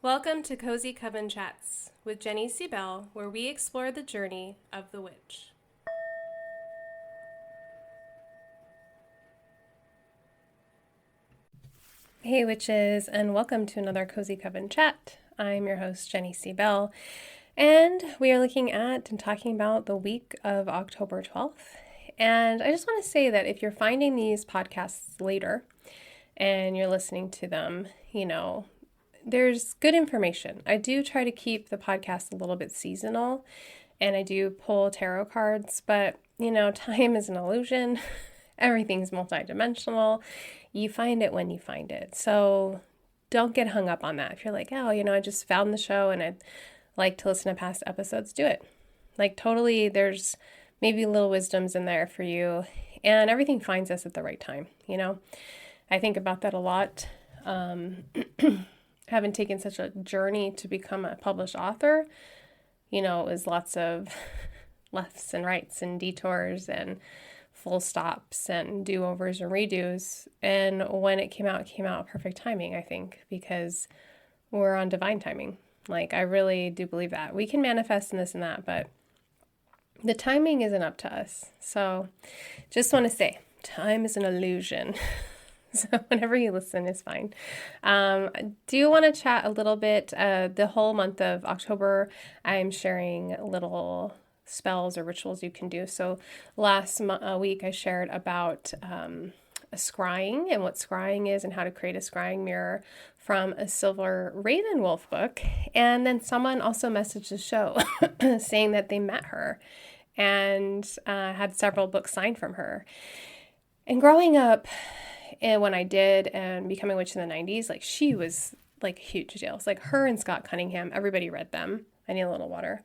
Welcome to Cozy Coven Chats with Jenny C. Bell, where we explore the journey of the witch. Hey witches, and welcome to another Cozy Coven Chat. I'm your host, Jenny C. Bell, and we are looking at and talking about the week of October 12th. And I just want to say that if you're finding these podcasts later and you're listening to them, there's good information. I do try to keep the podcast a little bit seasonal, and I do pull tarot cards, but time is an illusion. Everything's multidimensional. You find it when you find it. So don't get hung up on that. If you're like, I just found the show and I'd like to listen to past episodes, do it. Totally, there's maybe little wisdoms in there for you, and everything finds us at the right time. I think about that a lot. Having taken such a journey to become a published author, it was lots of lefts and rights and detours and full stops and do-overs and redos. And when it came out perfect timing, I think, because we're on divine timing. I really do believe that. We can manifest in this and that, but the timing isn't up to us. So just want to say, time is an illusion. So whenever you listen is fine. I do want to chat a little bit. The whole month of October, I'm sharing little spells or rituals you can do. So last week I shared about scrying and what scrying is and how to create a scrying mirror from a Silver Raven Wolf book. And then someone also messaged the show saying that they met her and had several books signed from her. And growing up, and when I did and becoming a witch in the 90s, she was a huge deal. It's her and Scott Cunningham, everybody read them. I need a little water.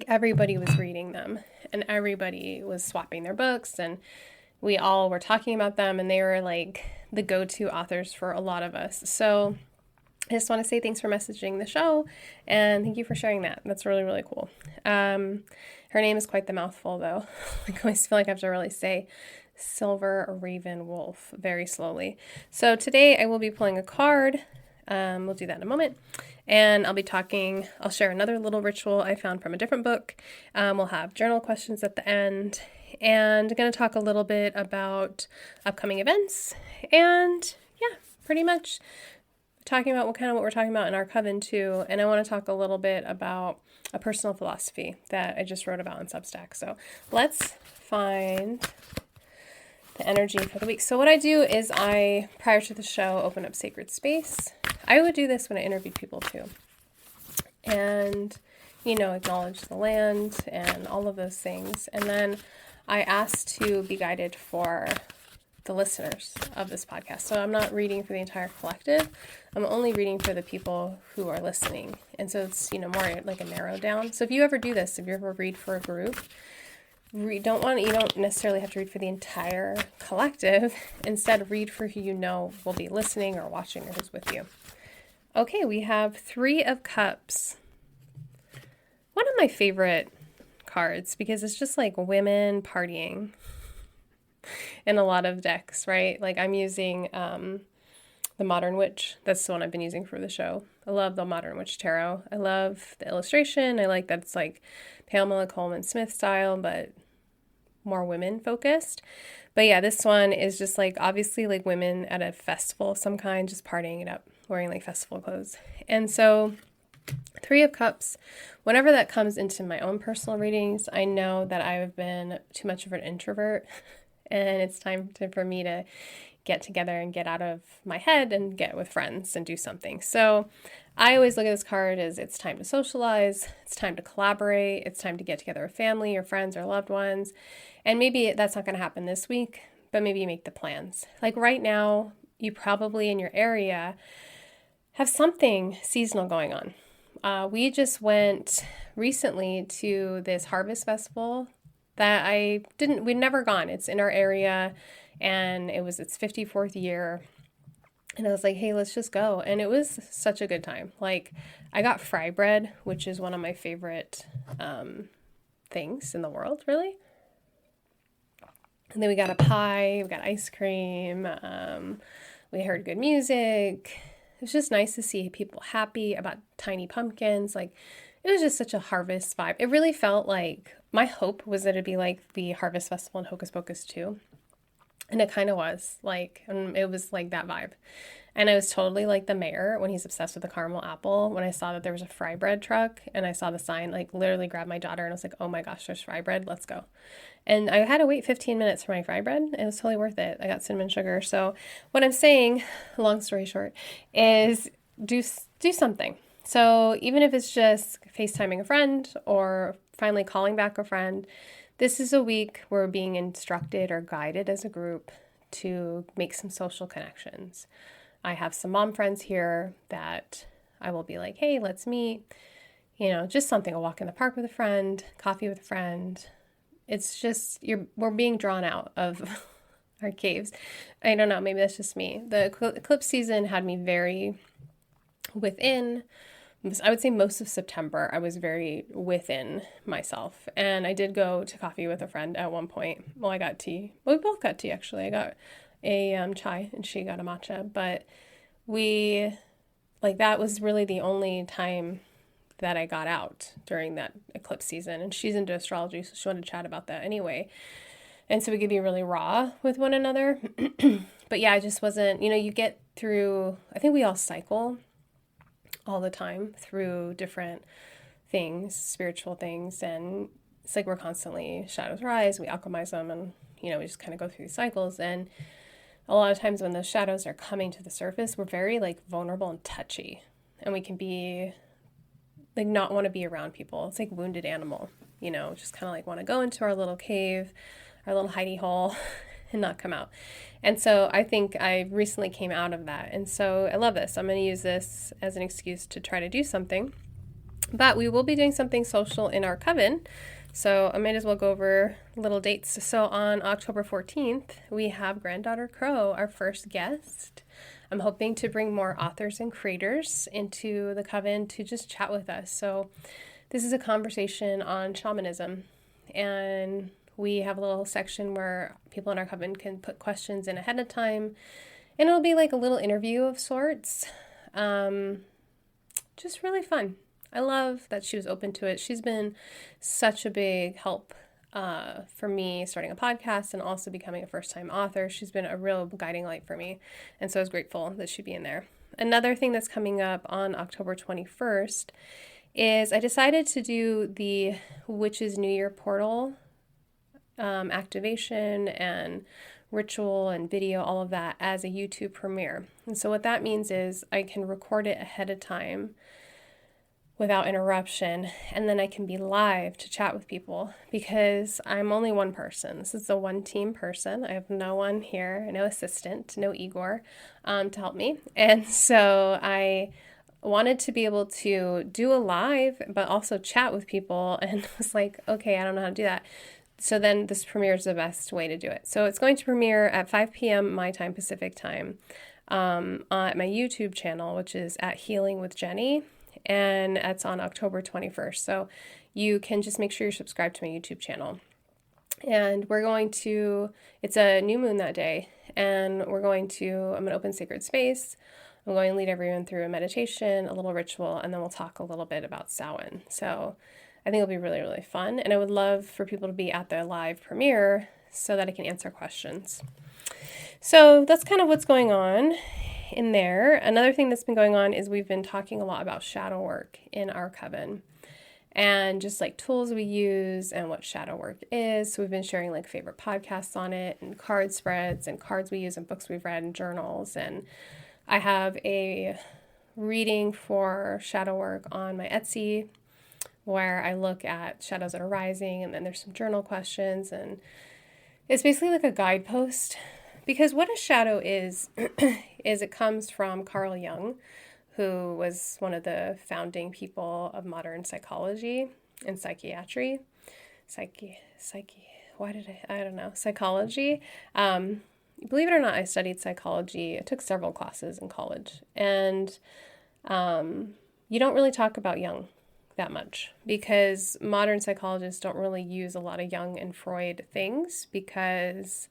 Everybody was reading them and everybody was swapping their books, and we all were talking about them, and they were the go-to authors for a lot of us. So I just want to say thanks for messaging the show, and thank you for sharing that. That's really, really cool. Her name is quite the mouthful, though. I always feel like I have to really say Silver Raven Wolf very slowly. So today I will be pulling a card. We'll do that in a moment. And I'll share another little ritual I found from a different book. We'll have journal questions at the end. And I'm going to talk a little bit about upcoming events. And yeah, pretty much talking about what we're talking about in our coven too. And I want to talk a little bit about a personal philosophy that I just wrote about in Substack. So let's find the energy for the week. So what I do is prior to the show, open up sacred space. I would do this when I interviewed people too. And, acknowledge the land and all of those things. And then I asked to be guided for the listeners of this podcast. So I'm not reading for the entire collective. I'm only reading for the people who are listening. And so it's, more like a narrow down. So if you ever do this, if you ever read for a group, you don't necessarily have to read for the entire collective. Instead, read for who will be listening or watching or who's with you. Okay, we have 3 of Cups. One of my favorite cards because it's just women partying in a lot of decks, right? I'm using the Modern Witch. That's the one I've been using for the show. I love the Modern Witch Tarot. I love the illustration. I like that it's Pamela Coleman Smith style, but more women focused. But yeah, this one is just obviously women at a festival of some kind, just partying it up, wearing festival clothes. And so 3 of Cups, whenever that comes into my own personal readings, I know that I've been too much of an introvert and it's time for me to get together and get out of my head and get with friends and do something. So I always look at this card as it's time to socialize, it's time to collaborate, it's time to get together with family or friends or loved ones. And maybe that's not going to happen this week, but maybe you make the plans. Right now, you probably in your area have something seasonal going on. We just went recently to this harvest festival that we'd never gone. It's in our area and it's 54th year. And I was like, hey, let's just go. And it was such a good time. I got fry bread, which is one of my favorite things in the world, really. And then we got a pie, we got ice cream, we heard good music. It was just nice to see people happy about tiny pumpkins. Like, it was just such a harvest vibe. It really felt like, my hope was that it'd be like the Harvest Festival in Hocus Pocus 2. And it kind of was, like, and it was like that vibe. And I was totally like the mayor when he's obsessed with the caramel apple. When I saw that there was a fry bread truck and I saw the sign, like, literally grabbed my daughter and I was like, oh my gosh, there's fry bread, let's go. And I had to wait 15 minutes for my fry bread. It was totally worth it. I got cinnamon sugar. So what I'm saying, long story short, is do something. So even if it's just FaceTiming a friend or finally calling back a friend, this is a week where we're being instructed or guided as a group to make some social connections. I have some mom friends here that I will be like, hey, let's meet. You know, just something, a walk in the park with a friend, coffee with a friend. It's just, we're being drawn out of our caves. I don't know, maybe that's just me. The eclipse season had me very within. I would say most of September, I was very within myself. And I did go to coffee with a friend at one point. Well, I got tea. Well, we both got tea, actually. I got a chai and she got a matcha. But that was really the only time that I got out during that eclipse season. And she's into astrology, so she wanted to chat about that anyway. And so we could be really raw with one another. But yeah, I just wasn't, you get through, I think we all cycle all the time through different things, spiritual things, and it's like we're constantly, shadows rise, we alchemize them, and we just kind of go through these cycles. And a lot of times when those shadows are coming to the surface, we're very like vulnerable and touchy, and we can be like not want to be around people. It's like wounded animal, just kind of like want to go into our little cave, our little hidey hole and not come out. And so I think I recently came out of that. And so I love this. I'm going to use this as an excuse to try to do something. But we will be doing something social in our coven. So I might as well go over little dates. So on October 14th, we have Granddaughter Crow, our first guest. I'm hoping to bring more authors and creators into the coven to just chat with us. So this is a conversation on shamanism, and we have a little section where people in our coven can put questions in ahead of time, and it'll be like a little interview of sorts. Just really fun. I love that she was open to it. She's been such a big help for me starting a podcast and also becoming a first-time author. She's been a real guiding light for me, and so I was grateful that she'd be in there. Another thing that's coming up on October 21st is I decided to do the Witches New Year portal activation and ritual and video, all of that as a YouTube premiere. And so what that means is I can record it ahead of time without interruption, and then I can be live to chat with people because I'm only one person. This is a one-team person. I have no one here, no assistant, no Igor to help me. And so I wanted to be able to do a live, but also chat with people, and was like, okay, I don't know how to do that. So then this premiere is the best way to do it. So it's going to premiere at 5 p.m. my time, Pacific time, on my YouTube channel, which is at Healing with Jenny, and that's on October 21st. So you can just make sure you're subscribed to my YouTube channel. And it's a new moon that day, and I'm going to open sacred space. I'm going to lead everyone through a meditation, a little ritual, and then we'll talk a little bit about Samhain. So I think it'll be really, really fun. And I would love for people to be at the live premiere so that I can answer questions. So that's kind of what's going on in there. Another thing that's been going on is we've been talking a lot about shadow work in our coven and just like tools we use and what shadow work is. So we've been sharing like favorite podcasts on it and card spreads and cards we use and books we've read and journals. And I have a reading for shadow work on my Etsy where I look at shadows that are rising, and then there's some journal questions, and it's basically like a guidepost, because what a shadow is it comes from Carl Jung, who was one of the founding people of modern psychology and psychiatry. Psychology. Believe it or not, I studied psychology. I took several classes in college, and you don't really talk about Jung that much because modern psychologists don't really use a lot of Jung and Freud things because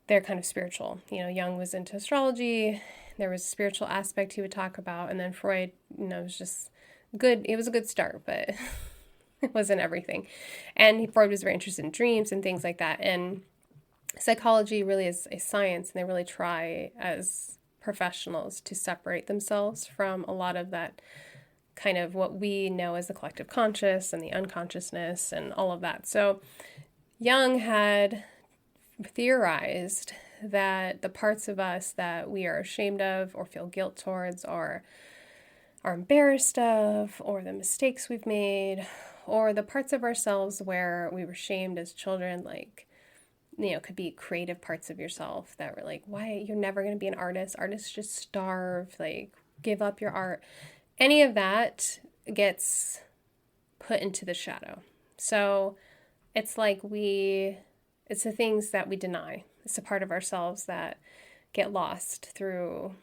they're kind of spiritual. Jung was into astrology There was a spiritual aspect he would talk about. And then Freud, was just good. It was a good start, but it wasn't everything. And Freud was very interested in dreams and things like that. And psychology really is a science, and they really try as professionals to separate themselves from a lot of that kind of what we know as the collective conscious and the unconsciousness and all of that. So Jung had theorized that the parts of us that we are ashamed of or feel guilt towards or are embarrassed of, or the mistakes we've made, or the parts of ourselves where we were shamed as children, like, could be creative parts of yourself that were like, why, you're never going to be an artist. Artists just starve, like, give up your art. Any of that gets put into the shadow. So it's like it's the things that we deny. It's a part of ourselves that get lost through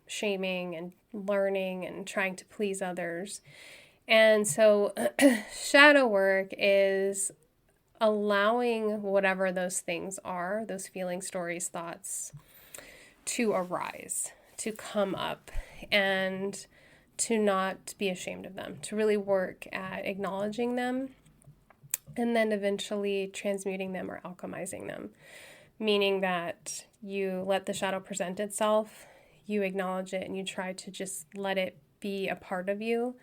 shaming and learning and trying to please others. And so shadow work is allowing whatever those things are, those feelings, stories, thoughts, to arise, to come up, and to not be ashamed of them, to really work at acknowledging them, and then eventually transmuting them or alchemizing them, meaning that you let the shadow present itself, you acknowledge it, and you try to just let it be a part of you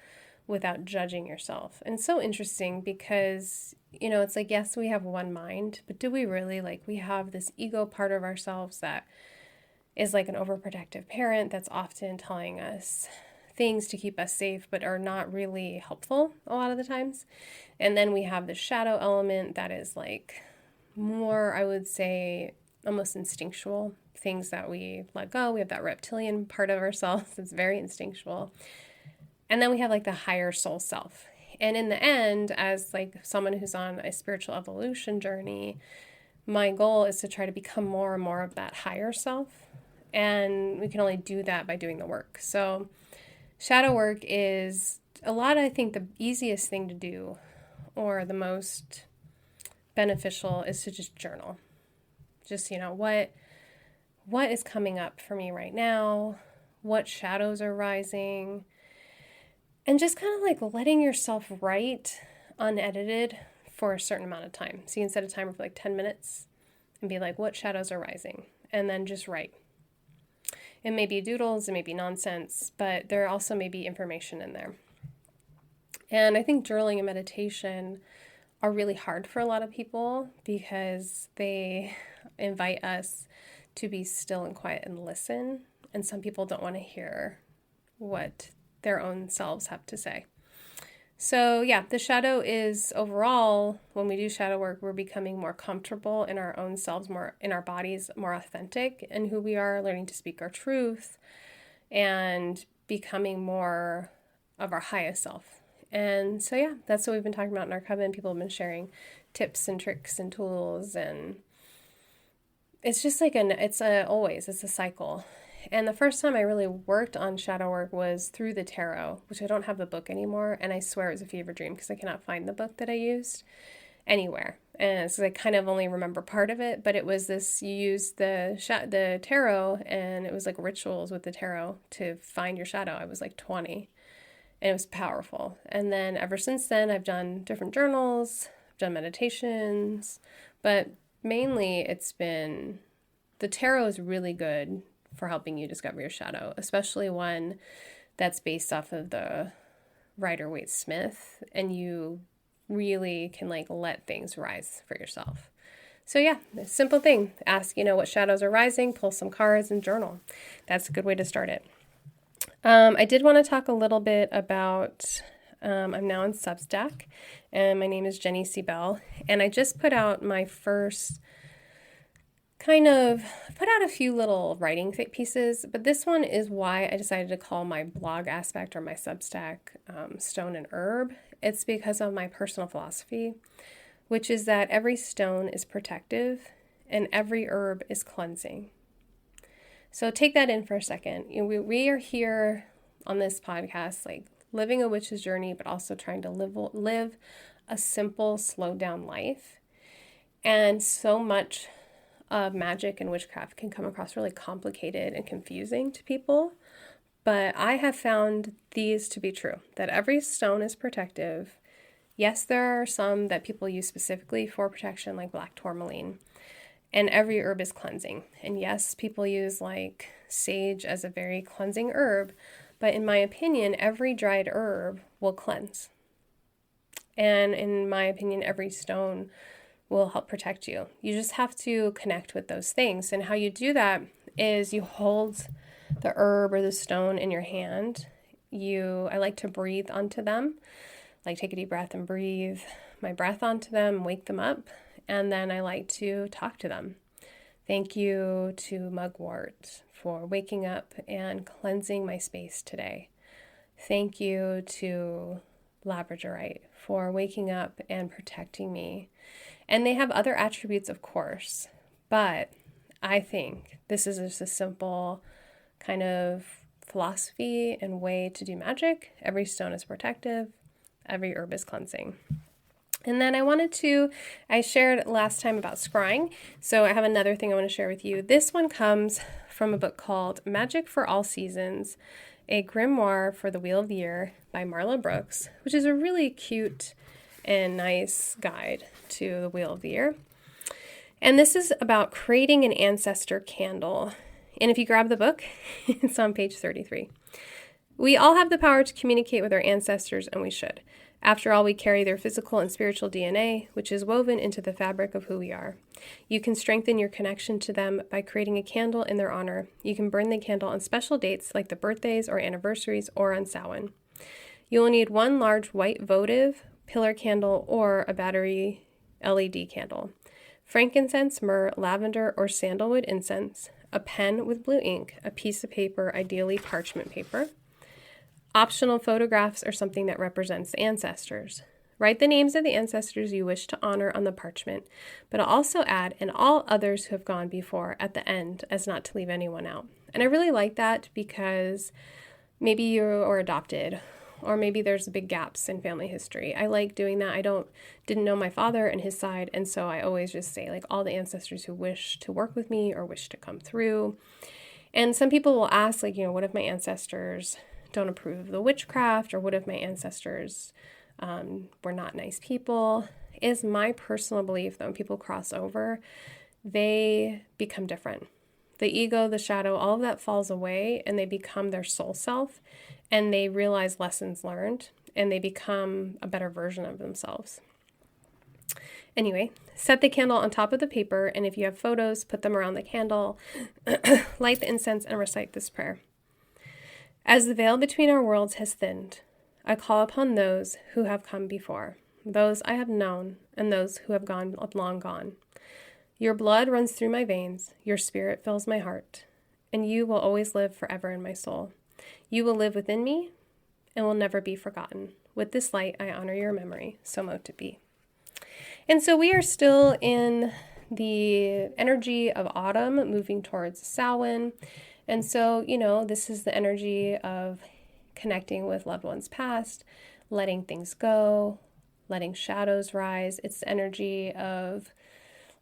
without judging yourself. And it's so interesting because, it's like, yes, we have one mind, but do we really? Like, we have this ego part of ourselves that is like an overprotective parent that's often telling us things to keep us safe, but are not really helpful a lot of the times. And then we have the shadow element that is like more, I would say, almost instinctual, things that we let go. We have that reptilian part of ourselves that's very instinctual. And then we have like the higher soul self. And in the end, as like someone who's on a spiritual evolution journey, my goal is to try to become more and more of that higher self. And we can only do that by doing the work. So shadow work is a lot, I think the easiest thing to do, or the most beneficial, is to just journal. Just, what is coming up for me right now? What shadows are rising? And just kind of like letting yourself write unedited for a certain amount of time. So you can set a timer for like 10 minutes and be like, what shadows are rising? And then just write. It may be doodles, it may be nonsense, but there also may be information in there. And I think journaling and meditation are really hard for a lot of people because they invite us to be still and quiet and listen. And some people don't want to hear what their own selves have to say. So yeah, the shadow is overall, when we do shadow work, we're becoming more comfortable in our own selves, more in our bodies, more authentic in who we are, learning to speak our truth, and becoming more of our highest self. And so yeah, that's what we've been talking about in our coven. People have been sharing tips and tricks and tools, and it's just like it's a cycle. And the first time I really worked on shadow work was through the tarot, which I don't have the book anymore. And I swear it was a fever dream because I cannot find the book that I used anywhere. And so I kind of only remember part of it, but it was this, you use the tarot, and it was like rituals with the tarot to find your shadow. I was like 20 and it was powerful. And then ever since then, I've done different journals, I've done meditations, but mainly it's been, the tarot is really good for helping you discover your shadow, especially one that's based off of the Rider-Waite-Smith, and you really can like let things rise for yourself. So yeah, a simple thing. Ask, what shadows are rising, pull some cards, and journal. That's a good way to start it. I did want to talk a little bit about, I'm now on Substack, and my name is Jenny C. Bell, and I just put out my first put out a few little writing pieces, but this one is why I decided to call my blog aspect, or my Substack, Stone and Herb. It's because of my personal philosophy, which is that every stone is protective and every herb is cleansing. So take that in for a second. We are here on this podcast, like living a witch's journey, but also trying to live a simple, slowed down life. And so much of magic and witchcraft can come across really complicated and confusing to people. But I have found these to be true, that every stone is protective. Yes, there are some that people use specifically for protection, like black tourmaline, and every herb is cleansing. And yes, people use like sage as a very cleansing herb, but in my opinion, every dried herb will cleanse. And in my opinion, every stone will help protect you. You just have to connect with those things. And how you do that is you hold the herb or the stone in your hand. I like to breathe onto them, like take a deep breath and breathe my breath onto them, wake them up. And then I like to talk to them. Thank you to mugwort for waking up and cleansing my space today. Thank you to labradorite for waking up and protecting me. And they have other attributes, of course, but I think this is just a simple kind of philosophy and way to do magic. Every stone is protective. Every herb is cleansing. And then I shared last time about scrying, so I have another thing I want to share with you. This one comes from a book called Magic for All Seasons, a grimoire for the Wheel of the Year by Marla Brooks, which is a really cute and nice guide to the Wheel of the Year. And this is about creating an ancestor candle. And if you grab the book, it's on page 33. We all have the power to communicate with our ancestors, and we should. After all, we carry their physical and spiritual DNA, which is woven into the fabric of who we are. You can strengthen your connection to them by creating a candle in their honor. You can burn the candle on special dates like the birthdays or anniversaries or on Samhain. You will need one large white votive pillar candle or a battery LED candle, frankincense, myrrh, lavender, or sandalwood incense, a pen with blue ink, a piece of paper, ideally parchment paper. Optional photographs are something that represents the ancestors. Write the names of the ancestors you wish to honor on the parchment, but also add "and all others who have gone before" at the end, as not to leave anyone out. And I really like that because maybe you are adopted, or maybe there's big gaps in family history. I like doing that. Didn't know my father and his side, and so I always just say like all the ancestors who wish to work with me or wish to come through. And some people will ask like, what if my ancestors don't approve of the witchcraft, or what if my ancestors were not nice people? Is my personal belief that when people cross over, they become different. The ego, the shadow, all of that falls away, and they become their soul self, and they realize lessons learned, and they become a better version of themselves. Anyway, set the candle on top of the paper, and if you have photos, put them around the candle, light the incense, and recite this prayer. As the veil between our worlds has thinned, I call upon those who have come before, those I have known, and those who have gone long gone. Your blood runs through my veins, your spirit fills my heart, and you will always live forever in my soul. You will live within me and will never be forgotten. With this light, I honor your memory, so mote it be. And so we are still in the energy of autumn, moving towards Samhain. And so, this is the energy of connecting with loved ones past, letting things go, letting shadows rise. It's the energy of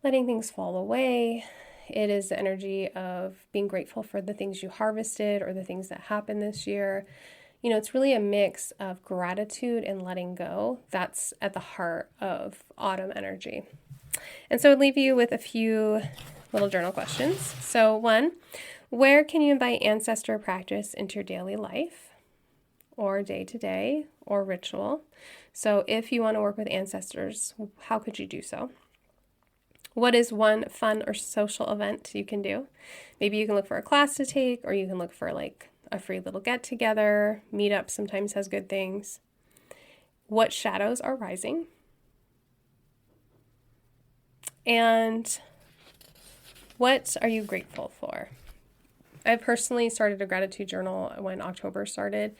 letting things fall away. It is the energy of being grateful for the things you harvested or the things that happened this year. It's really a mix of gratitude and letting go. That's at the heart of autumn energy. And so I'd leave you with a few little journal questions. So 1, where can you invite ancestor practice into your daily life or day-to-day or ritual? So if you want to work with ancestors, how could you do so? What is one fun or social event you can do? Maybe you can look for a class to take, or you can look for like a free little get-together. Meetup sometimes has good things. What shadows are rising? And what are you grateful for? I personally started a gratitude journal when October started,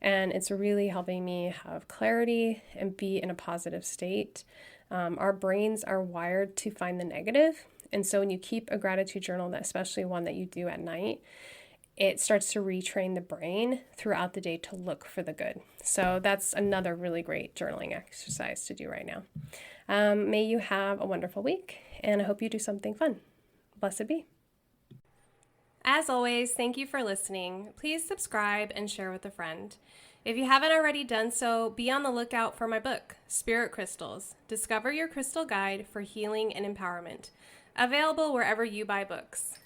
and it's really helping me have clarity and be in a positive state. Our brains are wired to find the negative, and so when you keep a gratitude journal, especially one that you do at night, it starts to retrain the brain throughout the day to look for the good. So that's another really great journaling exercise to do right now. May you have a wonderful week, and I hope you do something fun. Blessed be. As always, thank you for listening. Please subscribe and share with a friend. If you haven't already done so, be on the lookout for my book, Spirit Crystals. Discover your crystal guide for healing and empowerment. Available wherever you buy books.